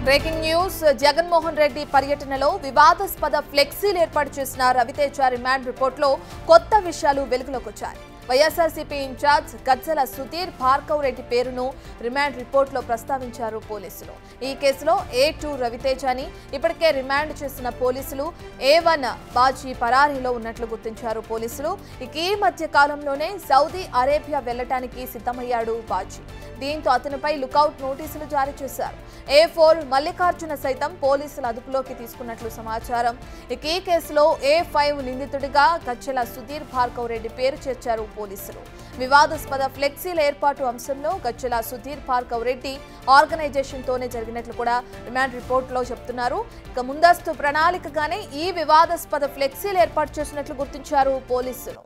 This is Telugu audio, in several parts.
బ్రేకింగ్ న్యూస్ జగన్మోహన్ రెడ్డి పర్యటనలో వివాదాస్పద ఫ్లెక్సీలు ఏర్పాటు చేసిన రవితేజ రిమాండ్ రిపోర్టులో కొత్త విషయాలు వెలుగులోకి వచ్చాయి. వైఎస్ఆర్సీపీ ఇన్ఛార్జ్ గజ్జల సుధీర్ భార్గవ్ రెడ్డి పేరును రిమాండ్ రిపోర్టులో ప్రస్తావించారు పోలీసులు. ఈ కేసులో A2 రవితేజని ఇప్పటికే రిమాండ్ చేసిన పోలీసులు A1 బాజీ పరారీలో ఉన్నట్లు గుర్తించారు పోలీసులు. ఈ మధ్య కాలంలోనే సౌదీ అరేబియా వెళ్లడానికి సిద్ధమయ్యాడు బాజీ. దీంతో అతనిపై లుకౌట్ నోటీసులు జారీ చేశారు. A4 మల్లికార్జున సైతం పోలీసుల అదుపులోకి తీసుకున్నట్లు సమాచారం. ఈ కేసులో A5 నిందితుడిగా గజ్జల సుధీర్ భార్గవ్ రెడ్డి పేరు చేర్చారు పోలీసులు. వివాదాస్పద ఫ్లెక్సీల ఏర్పాటు అంశంలో గజ్జల సుధీర్ భార్గవ్ రెడ్డి ఆర్గనైజేషన్ తోనే జరిగినట్లు కూడా రిమాండ్ రిపోర్టులో చెప్తున్నారు. ఇక ముందస్తు ప్రణాళికగానే ఈ వివాదాస్పద ఫ్లెక్సీలు ఏర్పాటు చేసినట్లు గుర్తించారు పోలీసులు.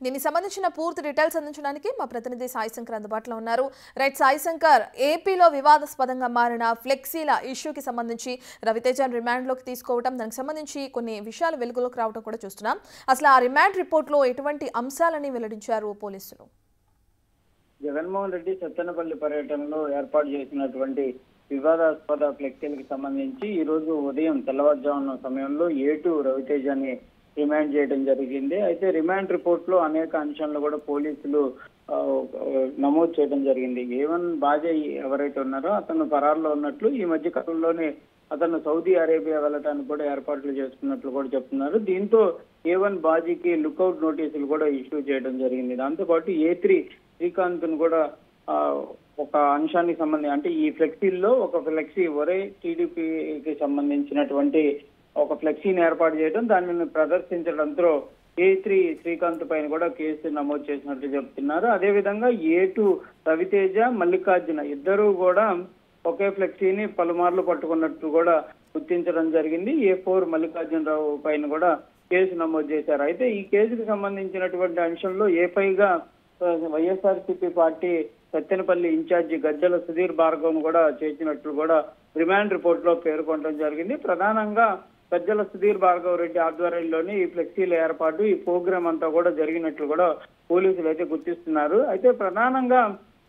దీనికి సంబంధించిన పూర్తి డీటెయిల్స్ అందించడానికి మా ప్రతినిధి సాయి శంకర్ అందుబాటులో ఉన్నారు. రైట్ సాయి శంకర్, ఏపీలో వివాదాస్పదంగా మారిన ఫ్లెక్సీల ఇష్యూకి సంబంధించి రవితేజన్ రిమాండ్లోకి తీసుకోవడం, దానికి సంబంధించి కొన్ని విషయాలు వెలుగులోకి రావడం కూడా చూస్తున్నాం. అసలు ఆ రిమాండ్ రిపోర్ట్లో ఎటువంటి అంశాలని వెల్లడించారు పోలీసులు? జగన్మోహన్ రెడ్డి సత్తెనపల్లి పర్యటనలో ఏర్పాటు చేసినటువంటి వివాదాస్పద ఫ్లెక్సీలకు సంబంధించి ఈ రోజు ఉదయం తెల్లవారుజామున సమయంలో A2 రవితేజని రిమాండ్ చేయడం జరిగింది. అయితే రిమాండ్ రిపోర్ట్ లో అనేక అంశాలను కూడా పోలీసులు నమోదు చేయడం జరిగింది. A1 బాజీ ఎవరైతే ఉన్నారో అతను పరారులో ఉన్నట్లు, ఈ మధ్య కాలంలోనే అతను సౌదీ అరేబియా వెళ్ళడానికి కూడా ఏర్పాట్లు చేసుకున్నట్లు కూడా చెప్తున్నారు. దీంతో A1 బాజీకి లుకౌట్ నోటీసులు కూడా ఇష్యూ చేయడం జరిగింది. దాంతోపాటు A3 శ్రీకాంత్ ను కూడా ఒక అంశానికి సంబంధించి, అంటే ఈ ఫ్లెక్సీల్లో ఒక ఫ్లెక్సీ ఒరే టీడీపీకి సంబంధించినటువంటి ఒక ఫ్లెక్సీని ఏర్పాటు చేయడం, దానిని ప్రదర్శించడంతో A3 శ్రీకాంత్ పైన కూడా కేసు నమోదు చేసినట్లు చెప్తున్నారు. అదేవిధంగా A2 రవితేజ, మల్లికార్జున ఇద్దరు కూడా ఒకే ఫ్లెక్సీని పలుమార్లు పట్టుకున్నట్లు కూడా గుర్తించడం జరిగింది. A4 మల్లికార్జునరావు పైన కూడా కేసు నమోదు చేశారు. అయితే ఈ కేసుకు సంబంధించినటువంటి అంశంలో A5గా వైఎస్ఆర్సీపీ పార్టీ సత్తెనపల్లి ఇన్ఛార్జి గజ్జల సుధీర్ భార్గవ్ కూడా చేసినట్లు కూడా రిమాండ్ రిపోర్ట్ లో పేర్కొనడం జరిగింది. ప్రధానంగా గజ్జల సుధీర్ భార్గవ్ రెడ్డి ఆధ్వర్యంలోని ఈ ఫ్లెక్సీల ఏర్పాటు, ఈ ప్రోగ్రామ్ అంతా కూడా జరిగినట్లు కూడా పోలీసులు అయితే గుర్తిస్తున్నారు. అయితే ప్రధానంగా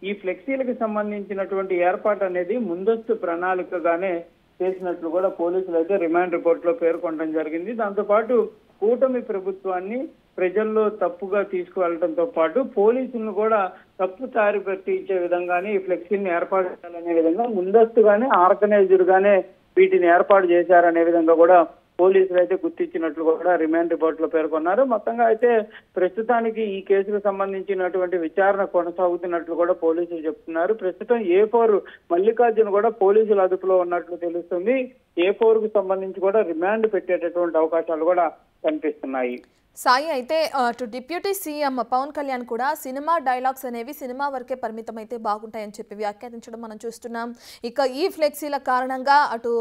ఈ ఫ్లెక్సీలకు సంబంధించినటువంటి ఏర్పాటు అనేది ముందస్తు ప్రణాళికగానే చేసినట్లు కూడా పోలీసులు అయితే రిమాండ్ రిపోర్ట్ లో పేర్కొనడం జరిగింది. దాంతోపాటు కూటమి ప్రభుత్వాన్ని ప్రజల్లో తప్పుగా తీసుకువెళ్లడంతో పాటు పోలీసులను కూడా తప్పు తారి పెట్టించే విధంగానే ఈ ఫ్లెక్సీని ఏర్పాటు చేయాలనే విధంగా ముందస్తుగానే ఆర్గనైజర్ గానే వీటిని ఏర్పాటు చేశారనే విధంగా కూడా పోలీసులు అయితే గుర్తించినట్లు కూడా రిమాండ్ రిపోర్ట్ లో పేర్కొన్నారు. మొత్తంగా అయితే ప్రస్తుతానికి ఈ కేసుకు సంబంధించినటువంటి విచారణ కొనసాగుతున్నట్లు కూడా పోలీసులు చెప్తున్నారు. ప్రస్తుతం A4 మల్లికార్జున కూడా పోలీసుల అదుపులో ఉన్నట్లు తెలుస్తుంది. A4 కు సంబంధించి కూడా రిమాండ్ పెట్టేటటువంటి అవకాశాలు కూడా కనిపిస్తున్నాయి. సాయి, అయితే అటు డిప్యూటీ సీఎం పవన్ కళ్యాణ్ కూడా సినిమా డైలాగ్స్ అనేవి సినిమా వరకే పరిమితం అయితే బాగుంటాయని చెప్పి వ్యాఖ్యానించడం మనం చూస్తున్నాం. ఇక ఈ ఫ్లెక్సీల కారణంగా అటు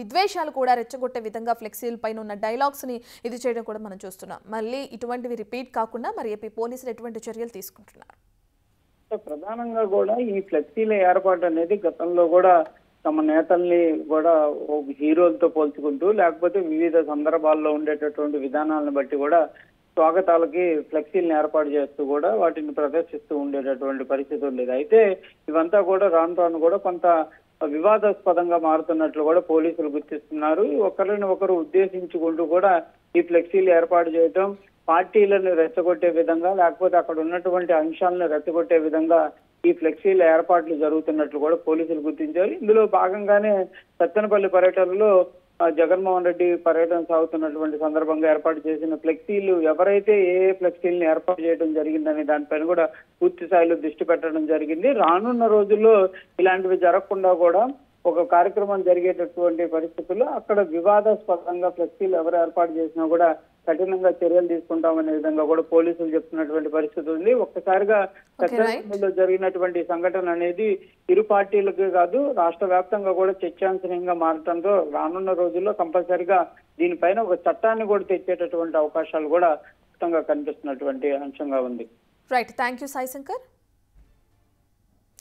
విద్వేషాలు కూడా రెచ్చగొట్టే విధంగా ఫ్లెక్సీల పైన ఉన్న డైలాగ్స్ ని ఇది చేయడం కూడా మనం చూస్తున్నాం. మళ్ళీ ఇటువంటివి రిపీట్ కాకుండా మరి ఏపీ పోలీసులు ఎటువంటి చర్యలు తీసుకుంటున్నారు? ప్రధానంగా కూడా ఈ ఫ్లెక్సీల ఏర్పాటు అనేది గతంలో కూడా తమ నేతల్ని కూడా హీరోలతో పోల్చుకుంటూ, లేకపోతే వివిధ సందర్భాల్లో ఉండేటటువంటి విధానాలను బట్టి కూడా స్వాగతాలకి ఫ్లెక్సీలను ఏర్పాటు చేస్తూ కూడా వాటిని ప్రదర్శిస్తూ ఉండేటటువంటి పరిస్థితి ఉండేది. అయితే ఇవంతా కూడా రాను రాను కూడా కొంత వివాదాస్పదంగా మారుతున్నట్లు కూడా పోలీసులు గుర్తిస్తున్నారు. ఒకరిని ఒకరు ఉద్దేశించుకుంటూ కూడా ఈ ఫ్లెక్సీలు ఏర్పాటు చేయడం, పార్టీలను రెచ్చగొట్టే విధంగా, లేకపోతే అక్కడ ఉన్నటువంటి అంశాలను రెచ్చగొట్టే విధంగా ఈ ఫ్లెక్సీల ఏర్పాట్లు జరుగుతున్నట్లు కూడా పోలీసులు గుర్తించారు. ఇందులో భాగంగానే సత్తెనపల్లి పర్యటనలో జగన్మోహన్ రెడ్డి పర్యటన సాగుతున్నటువంటి సందర్భంగా ఏర్పాటు చేసిన ఫ్లెక్సీలు ఎవరైతే ఏ ఫ్లెక్సీలను ఏర్పాటు చేయడం జరిగిందనే దానిపైన కూడా పూర్తి స్థాయిలో దృష్టి పెట్టడం జరిగింది. రానున్న రోజుల్లో ఇలాంటివి జరగకుండా కూడా ఒక కార్యక్రమం జరిగేటటువంటి పరిస్థితుల్లో అక్కడ వివాదాస్పదంగా ఫ్లెక్సీలు ఎవరు ఏర్పాటు చేసినా కూడా కఠినంగా చర్యలు తీసుకుంటామనే విధంగా కూడా పోలీసులు చెప్తున్నటువంటి పరిస్థితి ఉంది. ఒక్కసారిగా సత్తెనపల్లిలో జరిగినటువంటి సంఘటన అనేది ఇరు పార్టీలకే కాదు రాష్ట్ర వ్యాప్తంగా కూడా చర్చాంశనీయంగా మారడంతో రానున్న రోజుల్లో కంపల్సరిగా దీనిపైన ఒక చట్టాన్ని కూడా తెచ్చేటటువంటి అవకాశాలు కూడా ఖచ్చితంగా కనిపిస్తున్నటువంటి అంశంగా ఉంది. Right, thank you Sai Shankar.